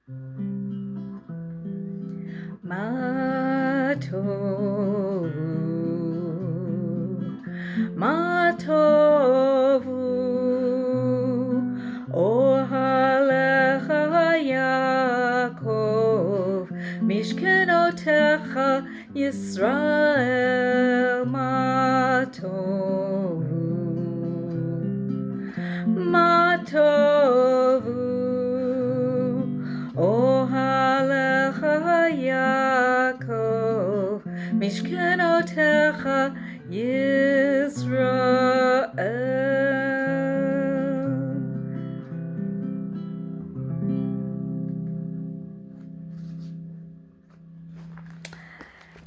Ma tovu, ma tovu, ohalecha Yaakov, mishkenotecha Yisrael, ma tovu, ma tovu, ohalecha Yaakov, mishkenotecha Yisrael.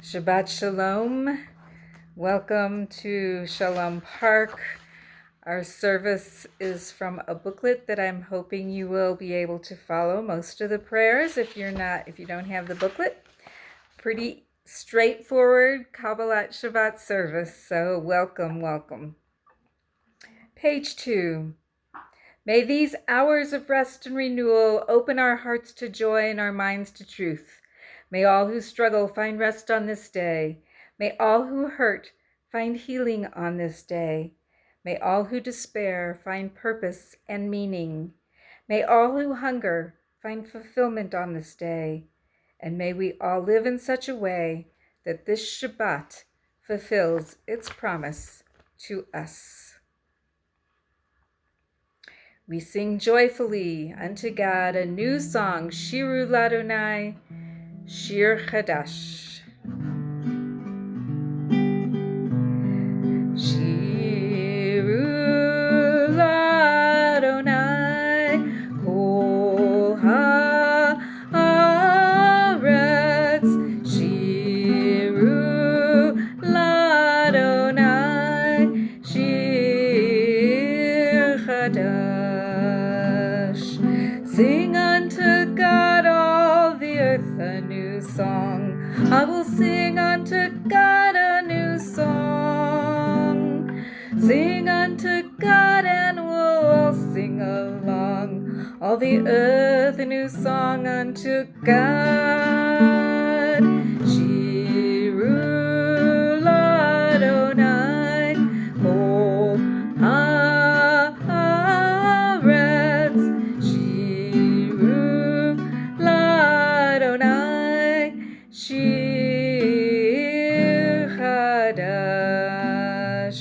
Shabbat Shalom. Welcome to Shalom Park. Our service is from a booklet that I'm hoping you will be able to follow most of the prayers if you don't have the booklet. Pretty straightforward Kabbalat Shabbat service, so welcome. Page 2. May these hours of rest and renewal open our hearts to joy and our minds to truth. May all who struggle find rest on this day. May all who hurt find healing on this day. May all who despair find purpose and meaning. May all who hunger find fulfillment on this day. And may we all live in such a way that this Shabbat fulfills its promise to us. We sing joyfully unto God a new song, Shiru Ladonai, Shir Chadash. Shiru Ladonai, Kol haaretz. Shiru Ladonai, Shir Chadash. Sing unto God all the earth a new song. I will sing unto God a new song. Sing unto God and we'll all sing along. All the earth a new song unto God. Shiru Ladonai, Kol haaretz. Shiru Ladonai, Shir Chadash.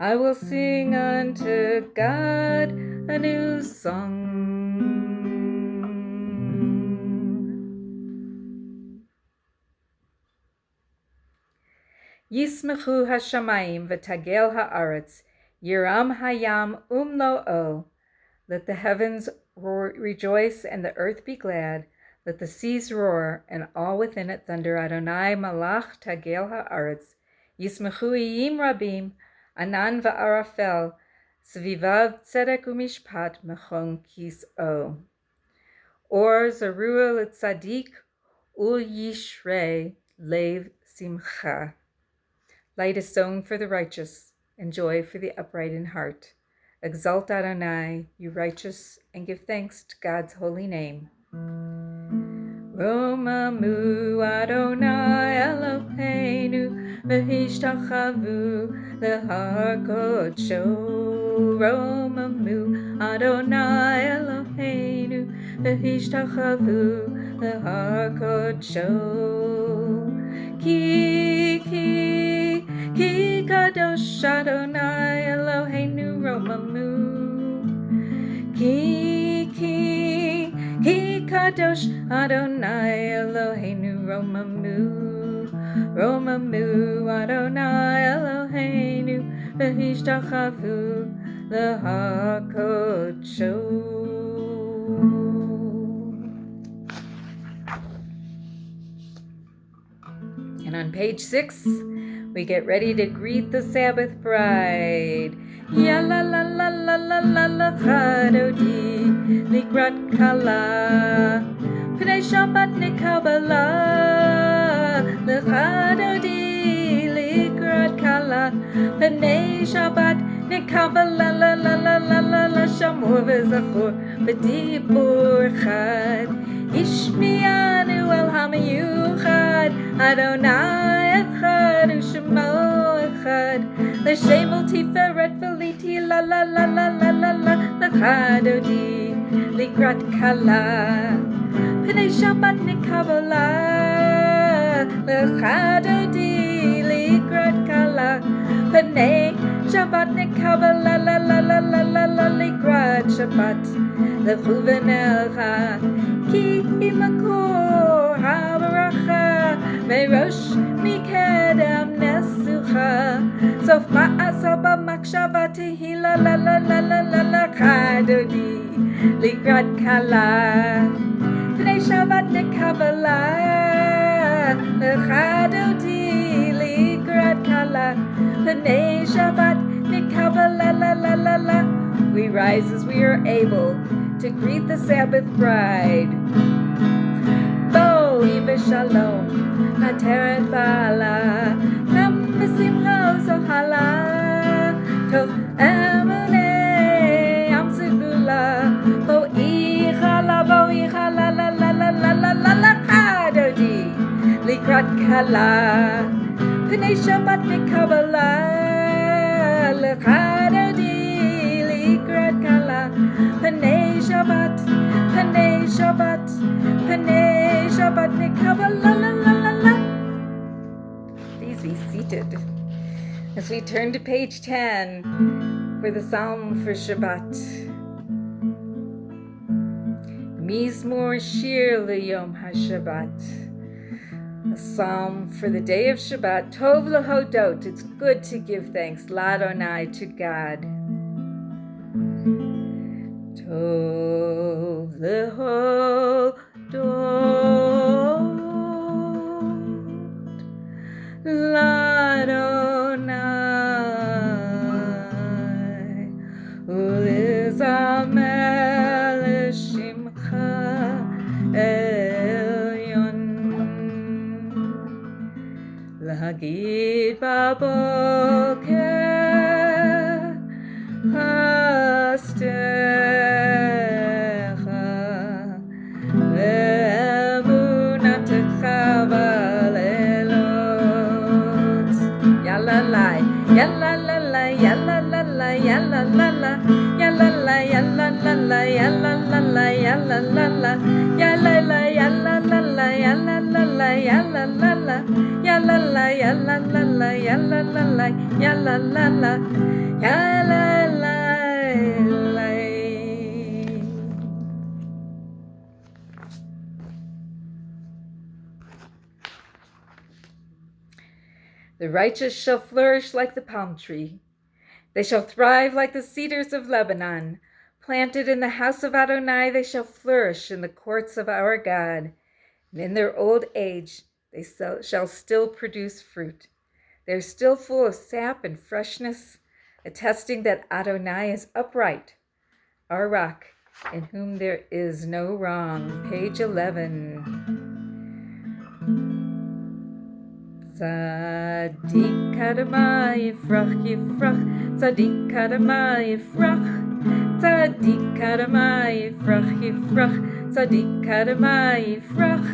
I will sing unto God a new song. Yismechu hashamayim v'tagel haaretz, yiram hayam umlo'o. Let the heavens rejoice and the earth be glad. Let the seas roar and all within it thunder. Adonai malach tagel haaretz. Yismechu iyim rabim, anan va'arafel, svivav tzedek umishpat mechon kis'o. Or zeruah l'tzadik ul yishrei lev simcha. Light is sown for the righteous, and joy for the upright in heart. Exalt Adonai, you righteous, and give thanks to God's holy name. Romamu Adonai Eloheinu v'hishtachavu lehar kodsho. Romamu Adonai Eloheinu v'hishtachavu lehar kodsho. Ki kadosh Adonai Eloheinu Romamu. Ki kadosh Adonai Eloheinu Romamu. Romamu Adonai Eloheinu v'hishtachavu lehar kodsho. And on page 6, we get ready to greet the Sabbath bride. Ya la la la la la la la chadodi likrat kala pnei Shabbat nekabala lechadodi likrat kala pnei Shabbat nekabala la la la la la la shamor v'zachor b'dibur chad Ishmianu el hamayuchad, Adonai echad, Ushemo echad, L'shem ol tiferet v'liti la la la la la la la, L'chadodi, Likrat kala, P'nei Shabbat nikabbalah, L'chadodi, Likrat kala, P'nei Shabbat nikabbalah la la la la la la, Likrat Shabbat, L'chuven elcha, Ki imakor habaracha, Merosh mikedem nesucha, Sof ma'asaba makshavatihi la la la la la la la, Chadodi, Likrat kala, P'nei Shabbat nikabbalah, L'chadodi, Likrat kala, P'nei Shabbat nikabbalah la la la la. We rise as we are able to greet the Sabbath bride. Bo v'shalom, hateret ba'ala, kam v'simcha zohala, tov emunei am segula, bo ichala la la la la la la la, Chadodi, Likrat kala, P'nei Shabbat nikabbalah, L'chadodi, Likrat kala, P'nei Shabbat, P'nei Shabbat, P'nei Shabbat nikabbalah la la la la. Please be seated as we turn to page 10 for the Psalm for Shabbat. Mizmor Shir L'Yom HaShabbat. A psalm for the day of Shabbat. Tov L'Hodot. It's good to give thanks. L'Adonai, to God. Tov L'Hodot, L'Adonai, U'lizamel Shimcha Elyon, L'Hagid Baboker Chastecha, Le'emunatecha b'leilot. Yalalai, yalalai, yalalai, yalalala, yalalai, yalalala, yalalala, yalalala, yalalai, yalalala, yalalala, yalalala, yalalai, yalalala, yalalala, yalalala, yalalai. The righteous shall flourish like the palm tree. They shall thrive like the cedars of Lebanon. Planted in the house of Adonai, they shall flourish in the courts of our God. And in their old age, they shall still produce fruit. They are still full of sap and freshness, attesting that Adonai is upright, our rock, in whom there is no wrong. Page 11. Tzadik Adama Yifrach Yifrach, Tzadik Adama Yifrach, Tzadik Adama Yifrach Yifrach, Tzadik Adama Yifrach,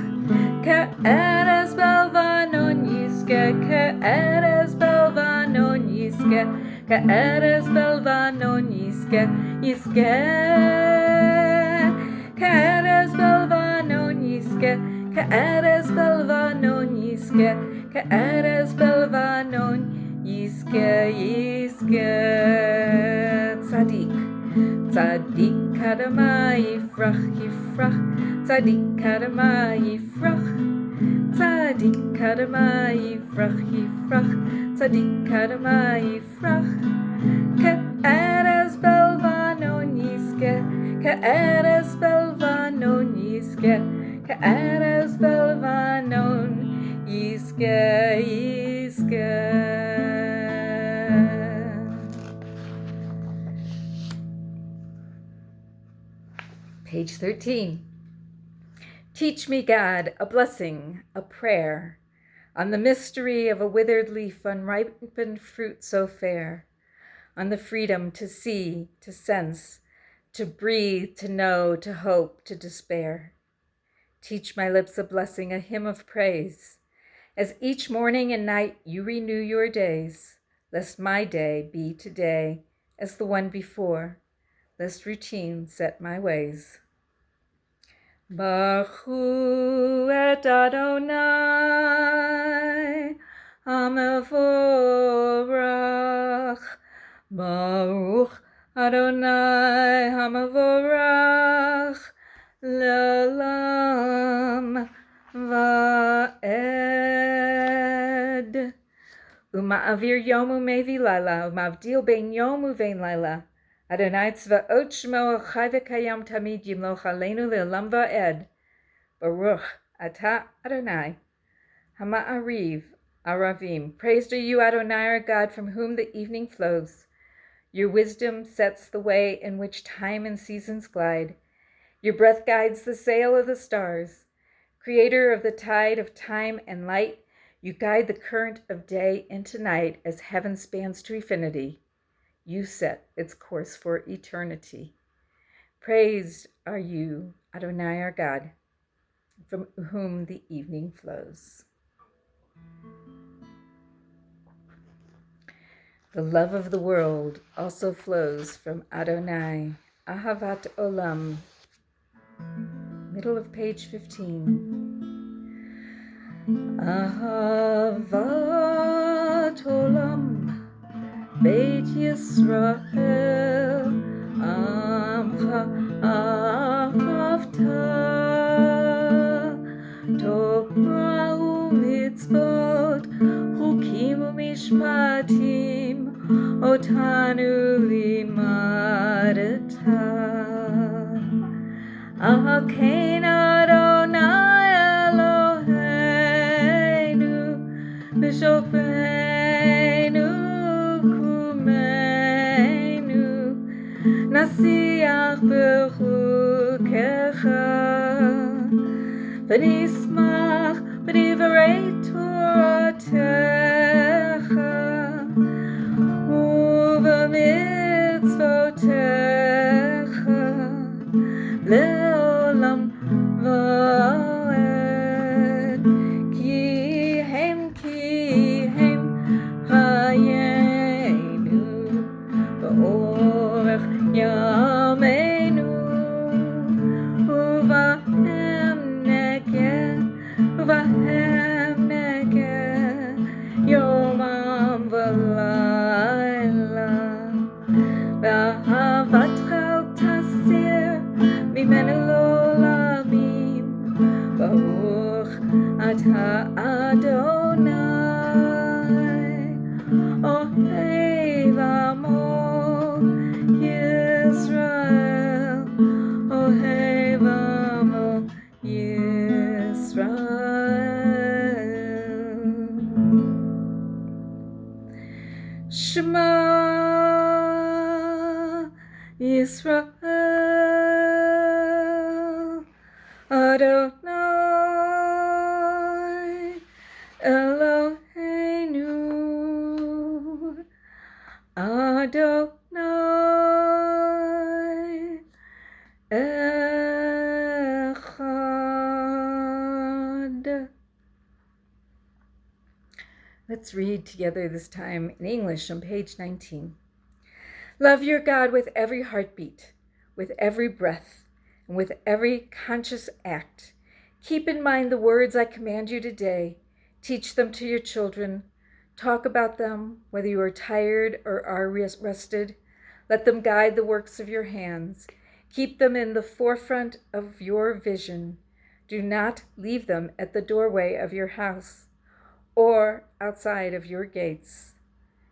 Ka'eres Belvanon Yiske, Ka'eres Belvanon Yiske, Ka'eres Belvanon Yiske, Yiske, Ka'eres Belvanon Yiske, Ka'eres Belvanon Yiske, Ka'eres Belvanon Yiske, Yiske. Tzadik, Tzadik Adama Yifrach Yifrach, Tzadik Adama Yifrach, Tzadik Adama Yifrach Yifrach, Tzadik Adama Yifrach, Ka'eres Belvanon Yiske, Ka'eres Belvanon Yiske, Ka'eres Belvanon Yiske, Yiske. Page 13. Teach me, God, a blessing, a prayer, on the mystery of a withered leaf, unripened fruit so fair, on the freedom to see, to sense, to breathe, to know, to hope, to despair. Teach my lips a blessing, a hymn of praise. As each morning and night you renew your days, lest my day be today as the one before, lest routine set my ways. Baruch hu et Adonai HaMevorach. Baruch Adonai HaMevorach Le'olam Va'ed. Uma'avir yom u'mevi laila, uma'avdil ben yom u'vein laila. Adonai tzva'ot shmo chai v'kayam tamid yimloch aleinu le'olam va'ed. Baruch atah Adonai Hama'ariv Aravim. Praised are you, Adonai, our God, from whom the evening flows. Your wisdom sets the way in which time and seasons glide. Your breath guides the sail of the stars. Creator of the tide of time and light, you guide the current of day into night as heaven spans to infinity. You set its course for eternity. Praised are you, Adonai, our God, from whom the evening flows. The love of the world also flows from Adonai, Ahavat Olam. Middle of page 15. Ahavat Olam, Beit Yisrael, Amcha Ahavta, Torah u'mitzvot, Chukim u'mishpatim, Otanu limadata. Ahakein Adonai Eloheinu, B'shofeinu kumeinu, Nasiach b'chukecha, V'nismach b'divrei Toratecha, U'v'mitzvotecha, Le'olam va'ed. Ki hem chayenu, Ba'orech yameinu, Uvahem negeh, Yomam v'layla, V'ahavatcha tasir mimenu l'olamim. Baruch atah Adonai, Ohev amo Yisrael, Ohev amo Yisrael. Shema Yisrael, Adonai Eloheinu, Adonai Echad. Let's read together this time in English on page 19. Love your God with every heartbeat, with every breath, and with every conscious act. Keep in mind the words I command you today. Teach them to your children. Talk about them, whether you are tired or are rested. Let them guide the works of your hands. Keep them in the forefront of your vision. Do not leave them at the doorway of your house or outside of your gates.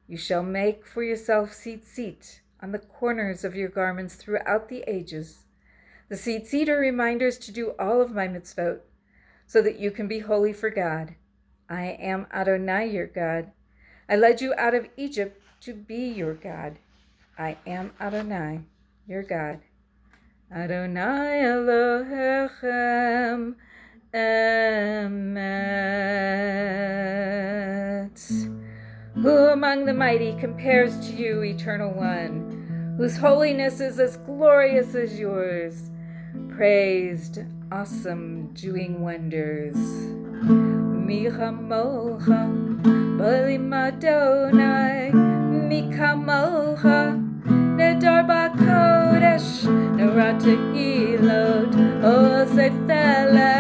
You shall make for yourself seat on the corners of your garments throughout the ages. The seat are reminders to do all of my mitzvot, so that you can be holy for God. I am Adonai, your God. I led you out of Egypt to be your God. I am Adonai, your God. Adonai Elohechem Emet. Who among the mighty compares to you, Eternal One, whose holiness is as glorious as yours? Praised awesome, doing wonders. Mi chamocha, bali madonai, mi kamocha, nedar bakodesh, narata hilot, o seifele,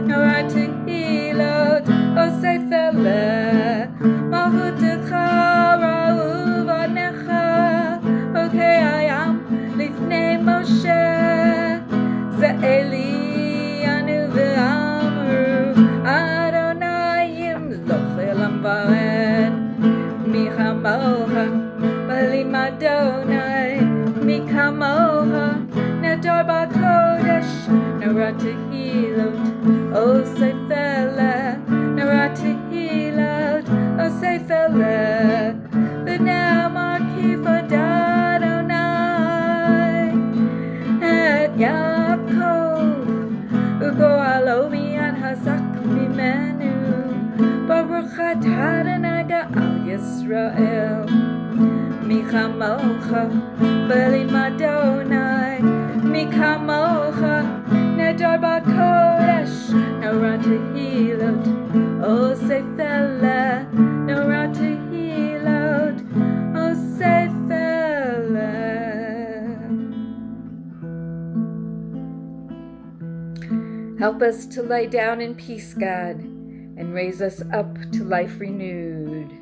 narata hilot, o seifele, mahutecha ra'uvanecha, okay I am, lifnei Moshe, ze'eli anu ve'amru, Adonayim lochelam va'ed, mi chamocha, bali madonai, mi kamocha, nedar bakodesh, narata hilot, o seifele, narata hilot, o seifele, v'ne'amar kifod Adonai, et Yaakov, ugoalo mi'ad hazak mimenu, Baruch atah Adonai ga'al Yisrael, mi chamocha, bali madonai, mi kamocha, nedar bakodesh, narata hilot, o seifele, narata hilot, o seifele. Help us to lie down in peace, God, and raise us up to life renewed.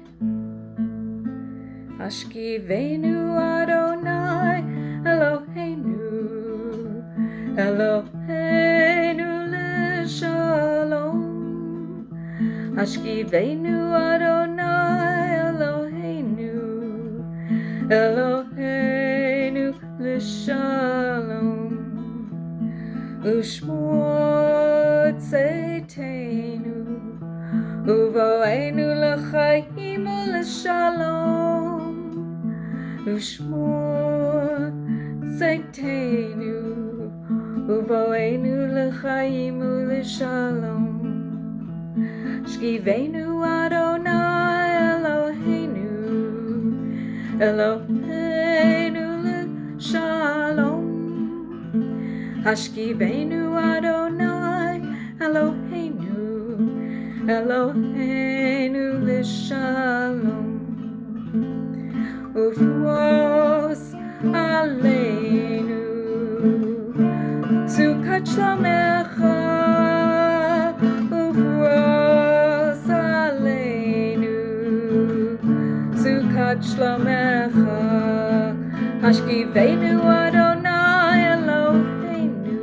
Ashkivenu Adonai Eloheinu, Eloheinu l'shalom. Ashkivenu Adonai Eloheinu, Eloheinu l'shalom. Ushmor tzeitenu, uvoenu l'chaim u'l'shalom. Ushmor tzeitenu, uvoenu l'chaim u'l'shalom. Shkivenu Adonai Eloheinu, Eloheinu l'shalom. Hashkivenu Adonai Eloheinu, Eloheinu l'shalom. Ufros aleinu, Sukat shlomecha. Ufros aleinu, Sukat shlomecha. Hashkivenu Adonai Eloheinu,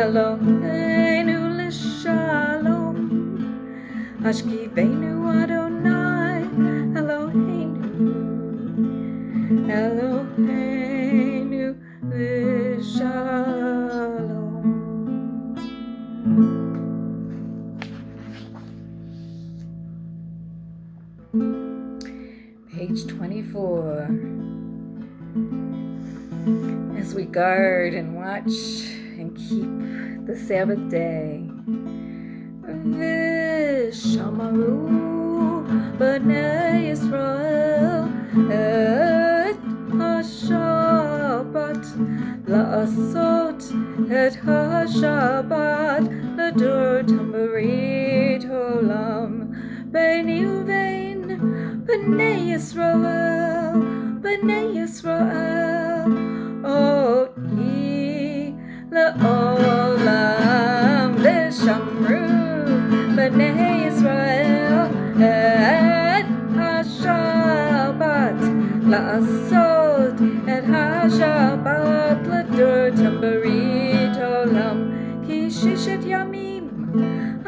Eloheinu l'shalom. Hashkivenu Adonai Eloheinu, Eloheinu l'shalom. Page 24. As we guard and watch and keep the Sabbath day. V'shamaru b'nei Yisrael et ha-Shabbat la'asot et ha-Shabbat l'dur tambarit olam b'nei uvein b'nei Yisrael Oti la'olam v'shamru b'nei Yisrael et ha-Shabbat la'asot et ha-Shabbat l'dur tambarit olam ki shishet yamim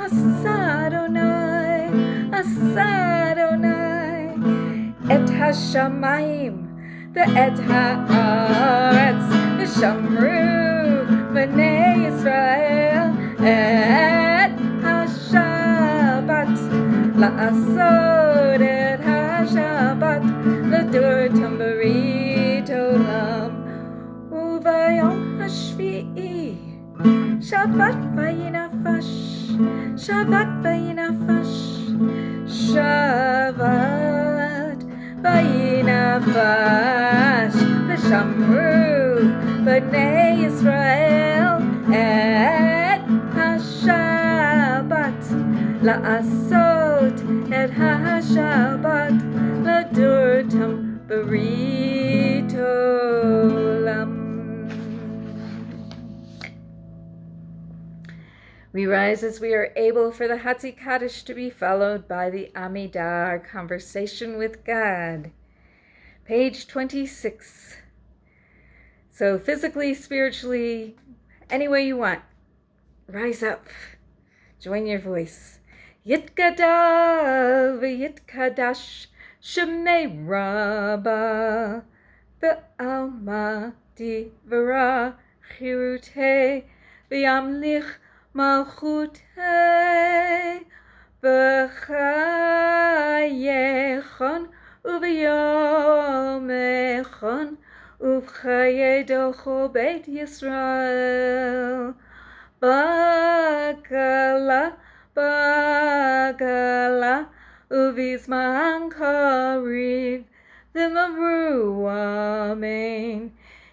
asa Adonai et ha-shamayim ve'et ha'aretz v'shamru b'nei Yisrael et ha-Shabbat la'asot et ha-Shabbat l'dur tambarit olam uvayom hashvi'i Shabbat vayinafash Shabbat vayinafash Shabbat vayinafash v'shamru b'nei Yisrael et לעשות את השבת לדורתם ברית עולם. We rise as we are able for the Hatzi Kaddish to be followed by the Amidah, our conversation with God. Page 26. So physically, spiritually, any way you want, rise up, join your voice. Yitgadal v'yitkadash shemei rabba be'alma divara chirute v'yamlich malchute b'chayechon uv'yomechon uv'chaye docho beit Yisrael bagala uvizman kariv v'mamru amen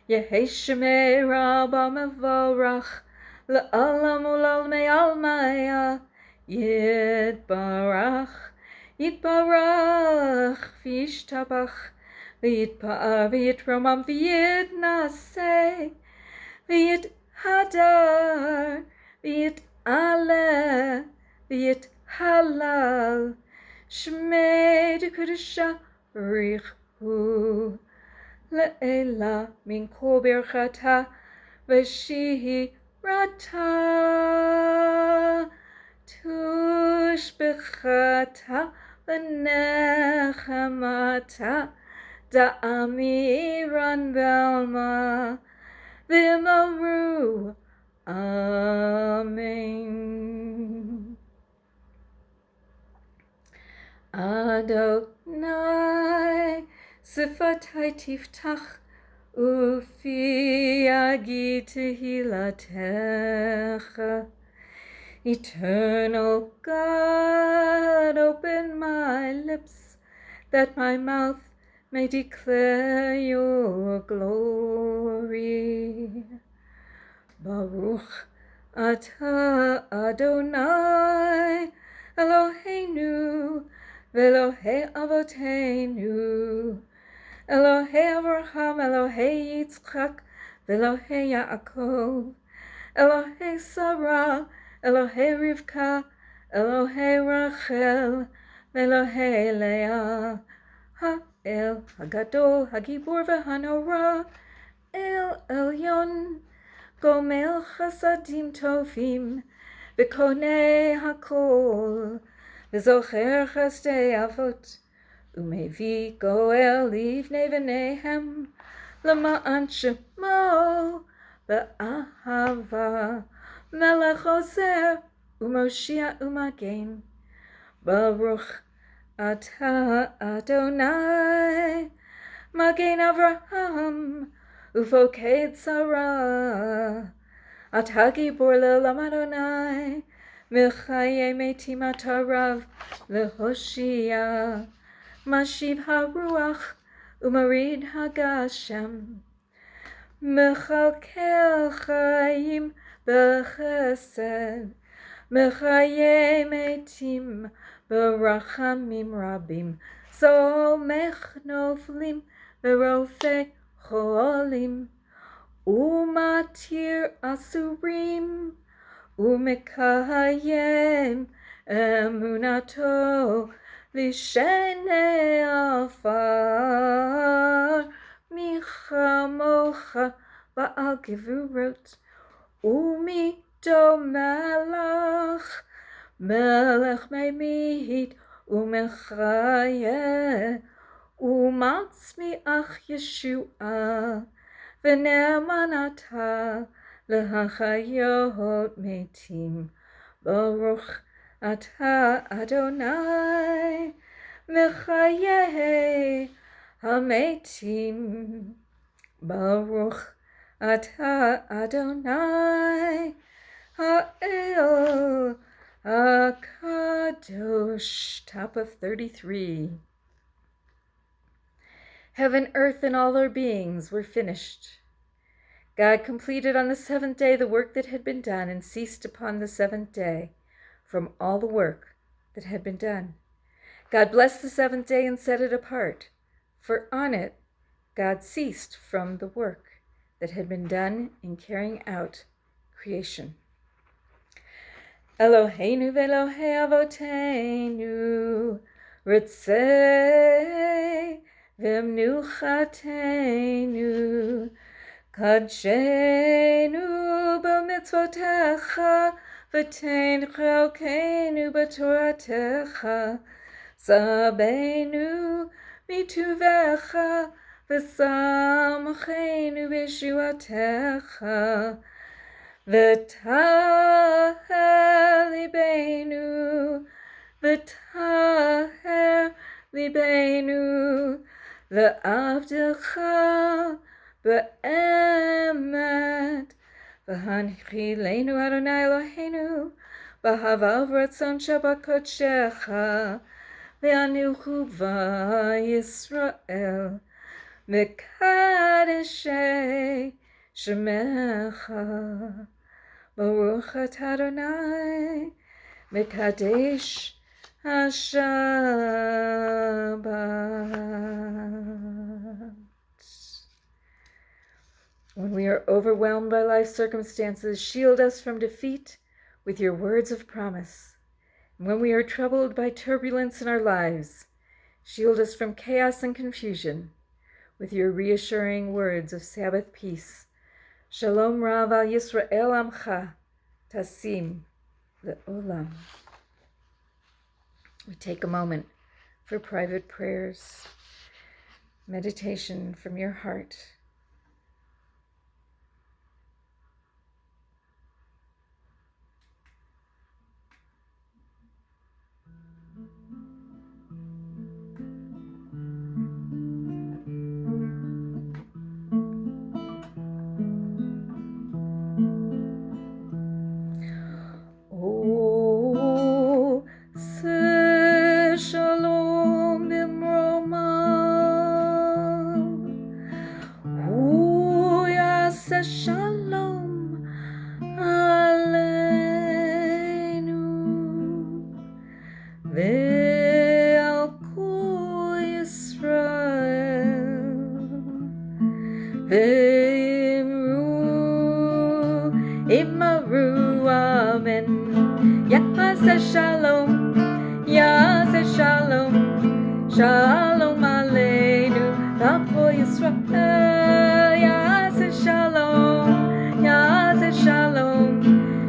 Yehi shemei rabba mevorach L'olam u'l'olmei almaya Yitbarach v'yishtabach v'yitpa'ar v'yitromam v'yitnaseh v'yithadar v'yit'aleh v'yithalal Shmei d'Kudusha richu le'ela min kol birchata v'shihi Rata tushbechata v'nechamata da'amiran belma v'imamru amen. Adonai sifatai tiftach Ufi agi tehilatecha, eternal God, open my lips, that my mouth may declare your glory. Baruch atah Adonai, Eloheinu, v'Elohei avoteinu, Elohei Avraham, Elohei Yitzchak, Elohei Yaakov, Elohei Sarah, Elohei Rivka, Elohei Rachel, Elohei Leah, Ha'el Hagadol, Hagibor v'Hanora, El Elyon, Gomel Chasadim Tovim, V'Konei Hakol, V'Zocher Chasdei Avot, Umevi goel livnei v'nehem Lama'an shemo Ba'ahava Melech ozer Umoshia umagen Baruch atah Adonai Magen Avraham Ufoked Sarah Atah gibor le'olam Adonai Mechaye metim atarav Lehoshia Mashiv haruach umarid hagashem Mechalkel chayim b'chesed Mechaye metim b'rachamim rabim Somech noflim b'rofei cholim Umatir asurim Umekayem emunato Lishene afar Michamocha Ba'al gevurot Umido melech Melech meimit Umechaye Umatzmi ach Yeshua V'ne'emanata L'hachayot metim Baruch atah Adonai Mechaye hametim Baruch atah Adonai Ha'el HaKadosh. Top of 33. Heaven, earth, and all their beings were finished. God completed on the seventh day the work that had been done and ceased upon the seventh day from all the work that had been done. God blessed the seventh day and set it apart, for on it God ceased from the work that had been done in carrying out creation. Eloheinu ve'Elohei avoteinu, ritzei v'mnuchateinu, kadshenu b'mitzvotecha, v'tein chalkeinu b'toratecha, sabenu mituvecha, v'samcheinu b'shuatecha, v'taher libenu, v'taher libenu, v'avdecha b'emet, v'hanchilenu Adonai Eloheinu, v'havav ratzon Shabbat kodshecha, v'anuchu v'Yisrael, v'kadeshei shemecha, Baruch atah Adonai, Mekadesh HaShabbat. When we are overwhelmed by life's circumstances, shield us from defeat with your words of promise. And when we are troubled by turbulence in our lives, shield us from chaos and confusion with your reassuring words of Sabbath peace. Shalom Rav al Yisrael Amcha Tasim Le'olam. We take a moment for private prayers, meditation from your heart. Shalom Aleinu Ve'al Kol Yisrael Ve'imru Amen. Yaseh Shalom, Yaseh Shalom, Shalom Aleinu Ve'al Kol Yisrael. Yaseh Shalom, Yaseh Shalom,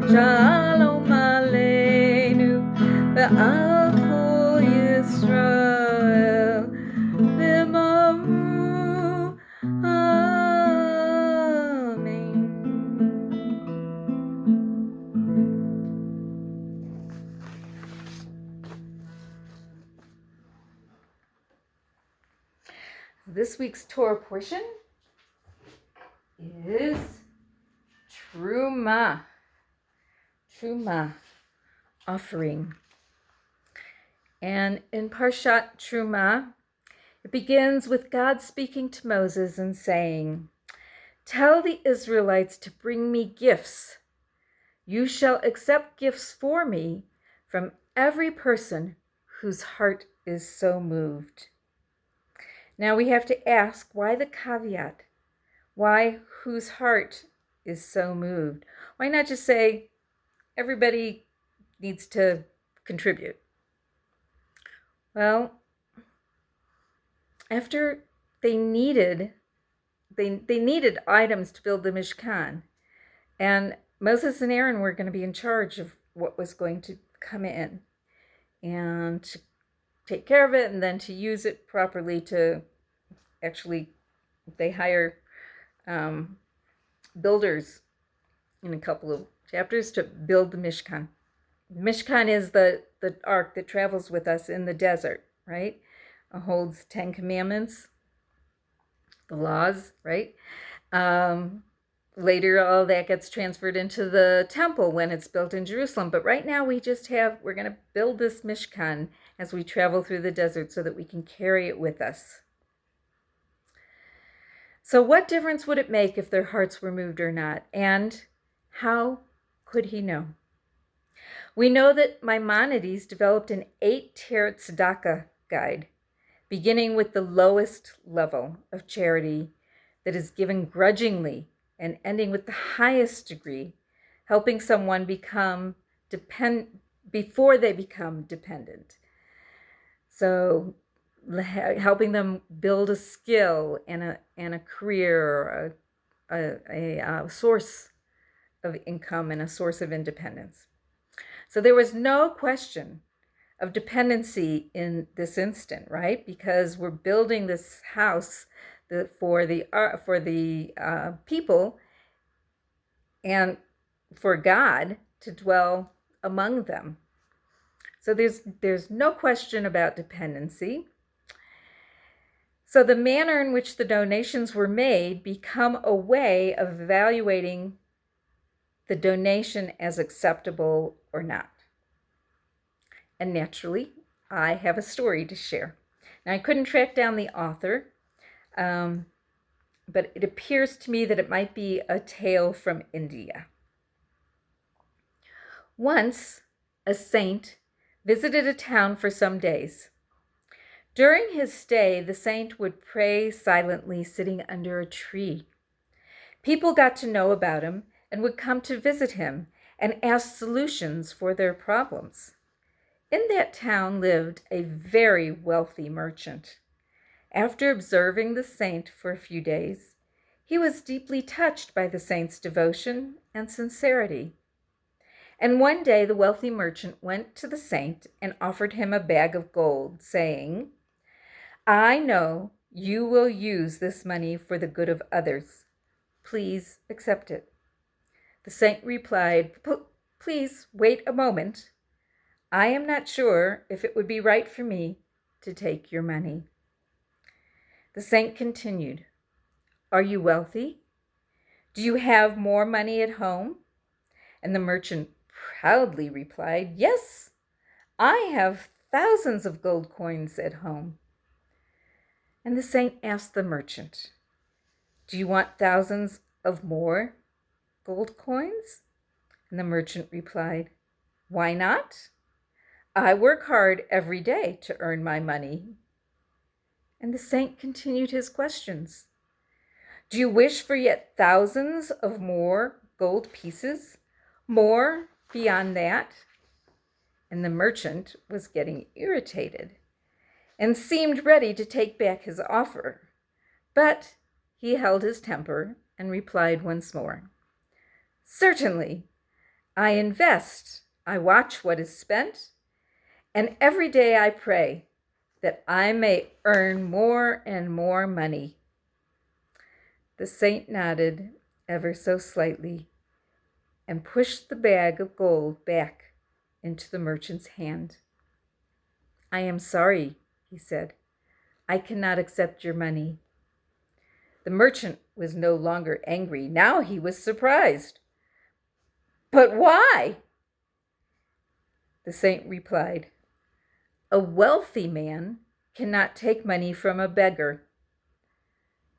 Shalom Aleinu Ve'al Kol Yisrael V'imru Amen. This week's Torah portion is Terumah, offering. And in Parashat Terumah, it begins with God speaking to Moses and saying, "Tell the Israelites to bring me gifts. You shall accept gifts for me from every person whose heart is so moved." Now we have to ask, why the caveat? Why whose heart is so moved? Why not just say everybody needs to contribute? Well, after they needed items to build the Mishkan, and Moses and Aaron were going to be in charge of what was going to come in and to take care of it, and then to use it properly. To actually, they hire builders in a couple of chapters to build the Mishkan. Mishkan is the ark that travels with us in the desert, right? It holds 10 commandments, the laws, right? Later, all that gets transferred into the temple when it's built in Jerusalem. But right now, we're going to build this Mishkan as we travel through the desert so that we can carry it with us. So what difference would it make if their hearts were moved or not? And how could he know? We know that Maimonides developed an 8-tiered tzedakah guide, beginning with the lowest level of charity that is given grudgingly and ending with the highest degree, helping someone before they become dependent. So helping them build a skill and a career, or a source of income and a source of independence. So there was no question of dependency in this instant, right? Because we're building this house for the people and for God to dwell among them. So there's no question about dependency. So the manner in which the donations were made become a way of evaluating the donation as acceptable or not. And naturally, I have a story to share. Now, I couldn't track down the author, but it appears to me that it might be a tale from India. Once, a saint visited a town for some days. During his stay, the saint would pray silently, sitting under a tree. People got to know about him and would come to visit him and ask solutions for their problems. In that town lived a very wealthy merchant. After observing the saint for a few days, he was deeply touched by the saint's devotion and sincerity. And one day the wealthy merchant went to the saint and offered him a bag of gold, saying, "I know you will use this money for the good of others. Please accept it." The saint replied, "Please wait a moment. I am not sure if it would be right for me to take your money." The saint continued, "Are you wealthy? Do you have more money at home?" And the merchant proudly replied, "Yes, I have thousands of gold coins at home." And the saint asked the merchant, "Do you want thousands of more gold coins?" And the merchant replied, "Why not? I work hard every day to earn my money." And the saint continued his questions. "Do you wish for yet thousands of more gold pieces? More beyond that?" And the merchant was getting irritated and seemed ready to take back his offer. But he held his temper and replied once more, "Certainly, I invest, I watch what is spent, and every day I pray that I may earn more and more money." The saint nodded ever so slightly and pushed the bag of gold back into the merchant's hand. "I am sorry," he said. "I cannot accept your money." The merchant was no longer angry. Now he was surprised. "But why?" The saint replied, "A wealthy man cannot take money from a beggar."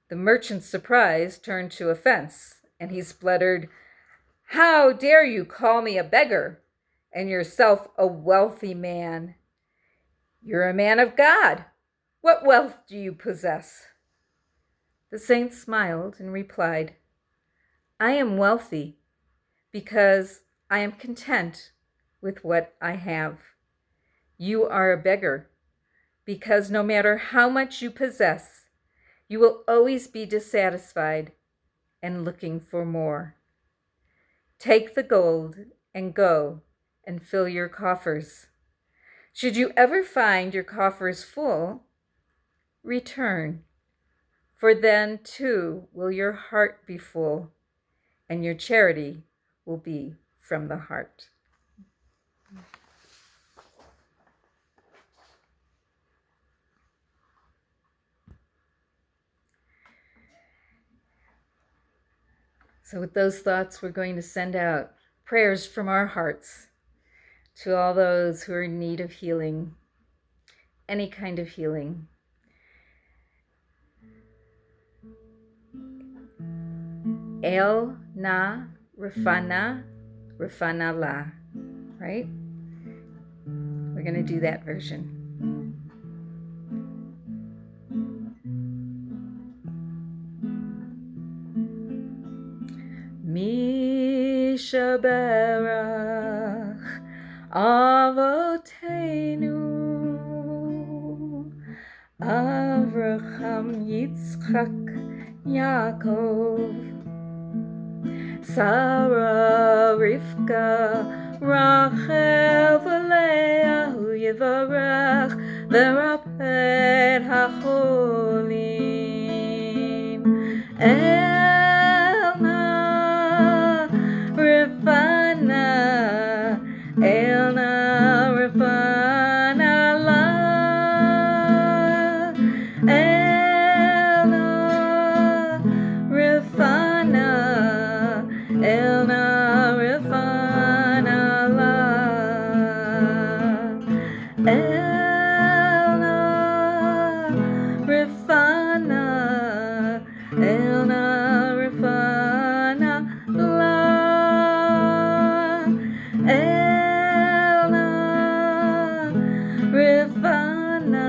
The merchant's surprise turned to offense, and he spluttered, "How dare you call me a beggar, and yourself a wealthy man? You're a man of God. What wealth do you possess?" The saint smiled and replied, "I am wealthy because I am content with what I have. You are a beggar because no matter how much you possess, you will always be dissatisfied and looking for more. Take the gold and go and fill your coffers. Should you ever find your coffers full, return, for then too will your heart be full, and your charity will be from the heart." So with those thoughts, we're going to send out prayers from our hearts to all those who are in need of healing, any kind of healing. El na rafana la, right? going to do that version. Misha Berach Avotenu Avraham Yitzchak Yaakov Sarah Rivka Rachel Leah Yivarach Veraped HaCholim Elna Rifana Elna Rifana La Elna Rifana Elna Rifana La Elna Rifana Elna Rifana La Elna Rifana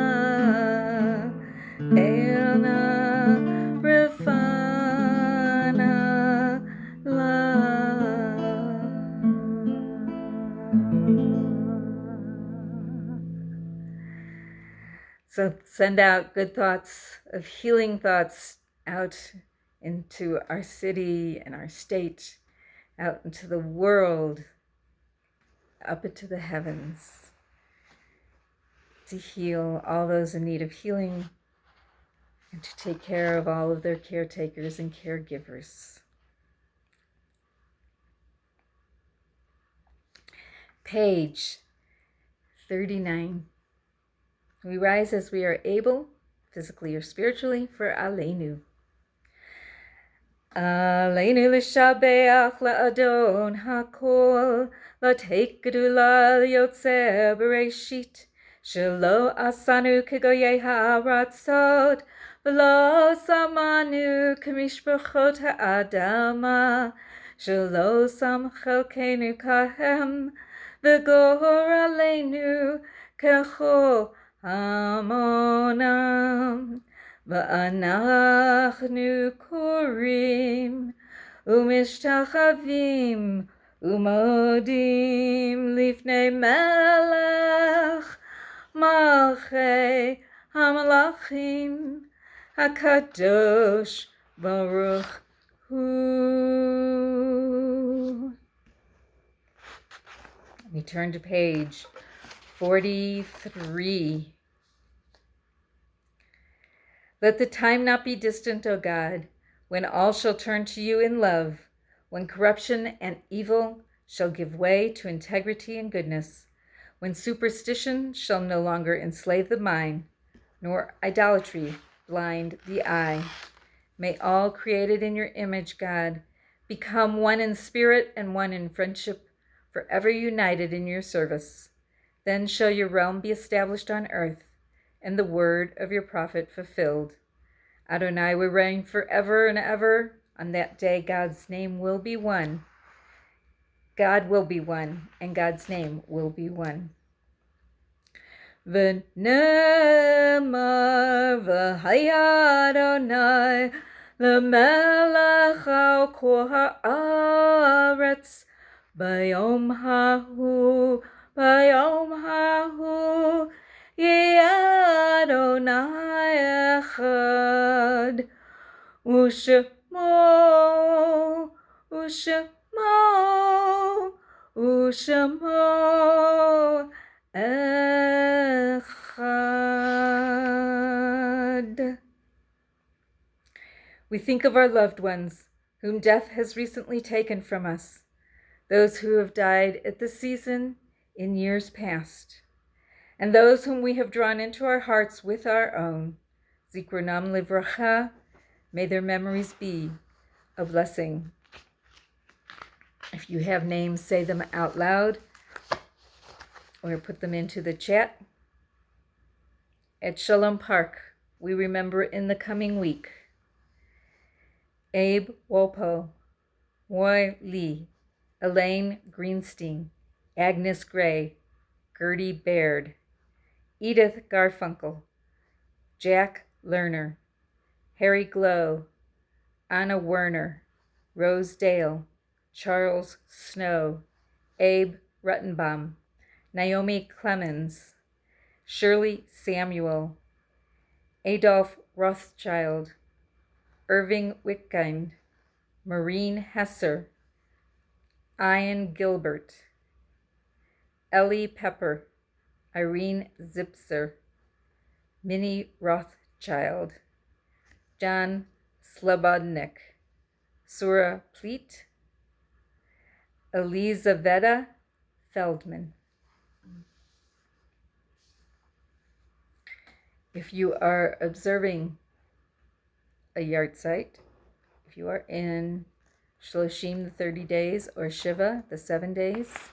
Elna Rifana La. So send out good thoughts of healing thoughts out into our city and our state, out into the world, up into the heavens, to heal all those in need of healing and to take care of all of their caretakers and caregivers. Page 39. We rise as we are able, physically or spiritually, for Aleinu. Aleinu l'shabeach la'adon ha'kol, la'tei gedula l'yotzer bereshit, shelo asanu kegoyei ha'aratzot, v'lo samanu k'mishpachot ha'adama, shelo sam chelkenu kahem, v'gor aleinu kechol Amonam va'anachnu korim umishtachavim umodim lifnei melech malchei hamalachim hakadosh baruch hu. We turn to page 43. Let the time not be distant, O God, when all shall turn to you in love, when corruption and evil shall give way to integrity and goodness, when superstition shall no longer enslave the mind, nor idolatry blind the eye. May all created in your image, God, become one in spirit and one in friendship, forever united in your service. Then shall your realm be established on earth, and the word of your prophet fulfilled. Adonai will reign forever and ever. On that day, God's name will be one. God will be one, and God's name will be one. V'nemar v'haya Adonai l'melech al kol ha'aretz bayom hahu Yeh Adonai echad u'shemo echad. We think of our loved ones whom death has recently taken from us, those who have died at this season in years past, and those whom we have drawn into our hearts with our own. Zikronam livracha, may their memories be a blessing. If you have names, say them out loud or put them into the chat. At Shalom Park, we remember in the coming week Abe Wolpo, Roy Lee, Elaine Greenstein, Agnes Gray, Gertie Baird, Edith Garfunkel, Jack Lerner, Harry Glow, Anna Werner, Rose Dale, Charles Snow, Abe Ruttenbaum, Naomi Clemens, Shirley Samuel, Adolf Rothschild, Irving Wittgenstein, Maureen Hesser, Ian Gilbert, Ellie Pepper, Irene Zipser, Minnie Rothschild, John Slobodnik, Sura Pleat, Elizaveta Feldman. If you are observing a yahrzeit, if you are in Shloshim, the 30 days, or Shiva, the 7 days,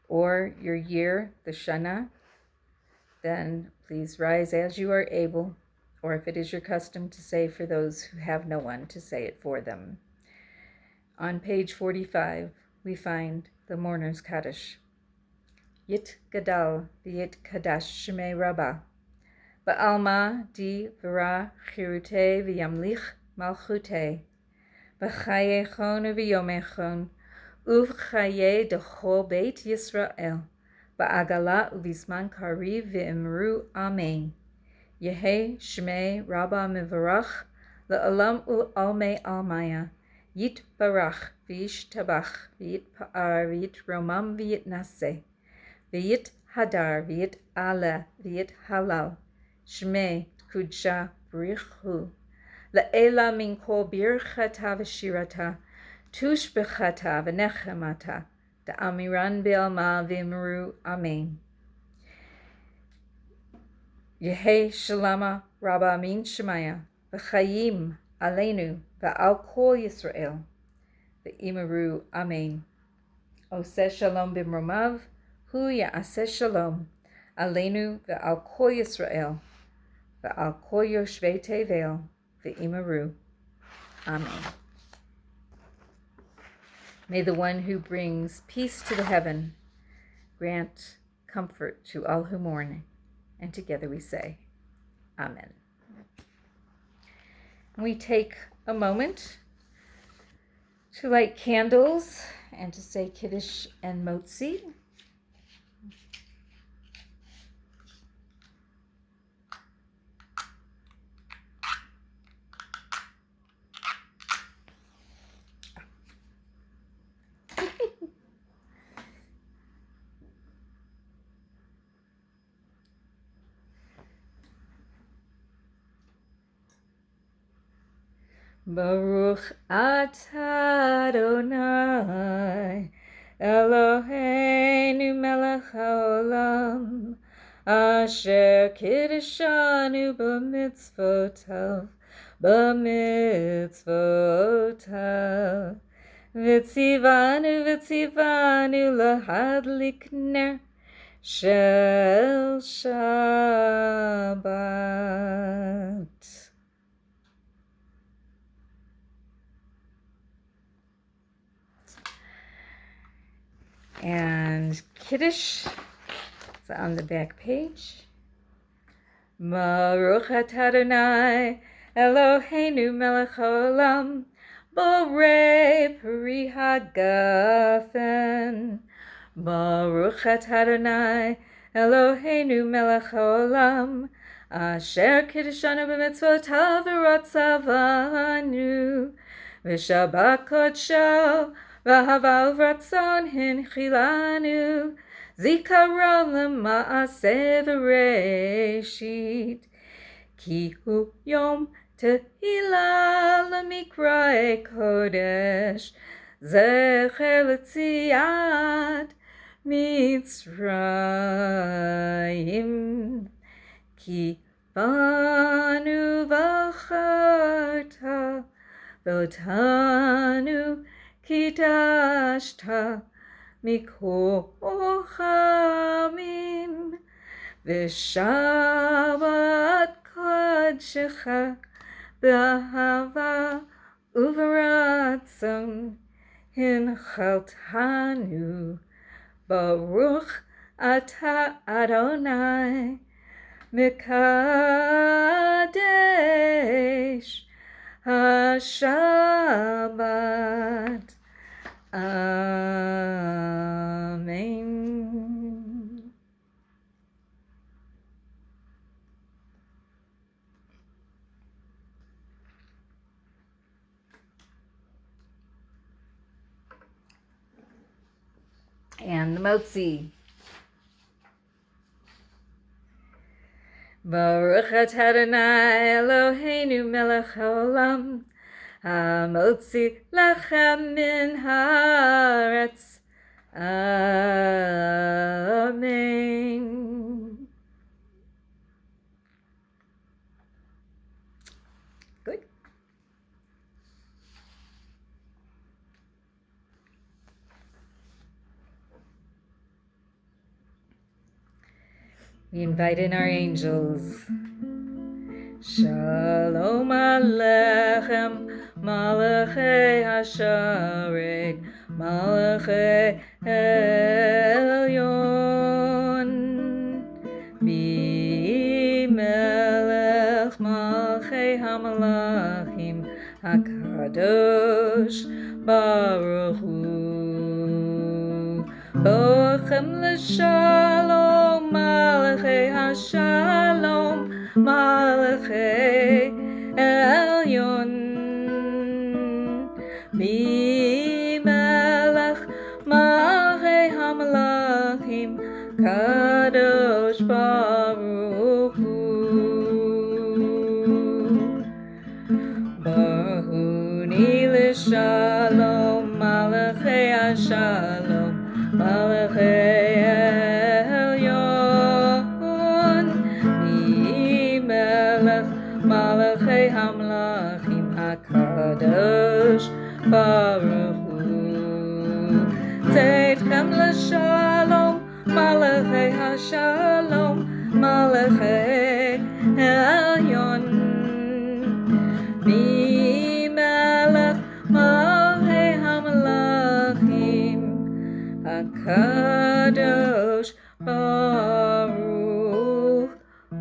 or your year, the Shana, then please rise as you are able, or if it is your custom to say for those who have no one to say it for them. On page 45, we find the Mourner's Kaddish. Yit Gadal v'yit Kadash Shemei Rabbah, Ba'alma di v'ra chirute v'yamlich malchute, V'chayechon v'yomechon, uv'chaye dechol beit Yisrael, Ba'agala u'visman kariv v'imru Amen. Yehe Shmei Rabba Mivarach, La'alam u'almei almaya, Yit barach v'ish tabach, V'yit pa'ar v'yit romam v'yit naseh, V'yit hadar v'yit ala v'yit halal, Shmei kudsha brichu, La'ela min kol birchata v'shirata, Tushbechata v'nechemata, Da'amiran be'alma v'imru Amen. Yehe Shalama Rabba Min Shemaya, V'chayim Aleinu, V'al Kol Yisrael, V'imaru Amen. Oseh Shalom B'mromav, Hu Ya'aseh Shalom, Aleinu V'al Kol Yisrael, V'al Kol Yoshvei Tevel, V'imaru Amen. May the one who brings peace to the heaven grant comfort to all who mourn. And together we say, Amen. We take a moment to light candles and to say Kiddush and Motzi. Baruch atah Adonai, Eloheinu melech haolam, asher kiddushanu b'mitzvotav, v'tzivanu lahadlik ner shel Shabbat. And Kiddush is on the back page. Baruch atah Adonai Eloheinu melech haolam, borei peri hagafen. Baruch atah Adonai Eloheinu melech haolam, asher kiddushanu b'mitzvotav v'ratzavanu, v'shabbat kodsho V'hava uvratzon hinchilanu, zikaron l'ma'aseh v'reshit, ki hu yom tehila l'mikra'e kodesh, zecher l'tziat Mitzrayim, ki banu v'charta, v'otanu Kidashta mikol chamim, v'shabbat kodshecha b'ahava uv'ratzon hinchaltanu. Baruch Ata Adonai Mekadesh HaShabbat. Amen. And the motzi. Baruch atah Adonai Eloheinu melech haolam, hamotzi lachem min haaretz. Amen. Good. We invite in our angels. Shalom Aleichem, Malachei Hasharet, Malachei Elyon, Bimelech Malachei Hamalachim, HaKadosh Baruch Hu, Bochem L'Shalom, Malachei Hashalom, Malachei Elyon, Bimelech Malachei Hamalachim, Kadosh Baruch Hu, Baruni L'Shalom, Malachei Hashalom, Malachei Elyon, Malachei Hamlachim, HaKadosh Baruch Hu. Teitchem l'shalom, Malachei Hashalom, Malachei Elyon, Bimelech Malachei Hamlachim, HaKadosh Baruch Hu.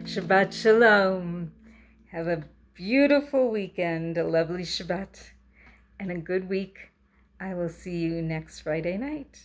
Shabbat Shalom. Have a beautiful weekend, a lovely Shabbat, and a good week. I will see you next Friday night.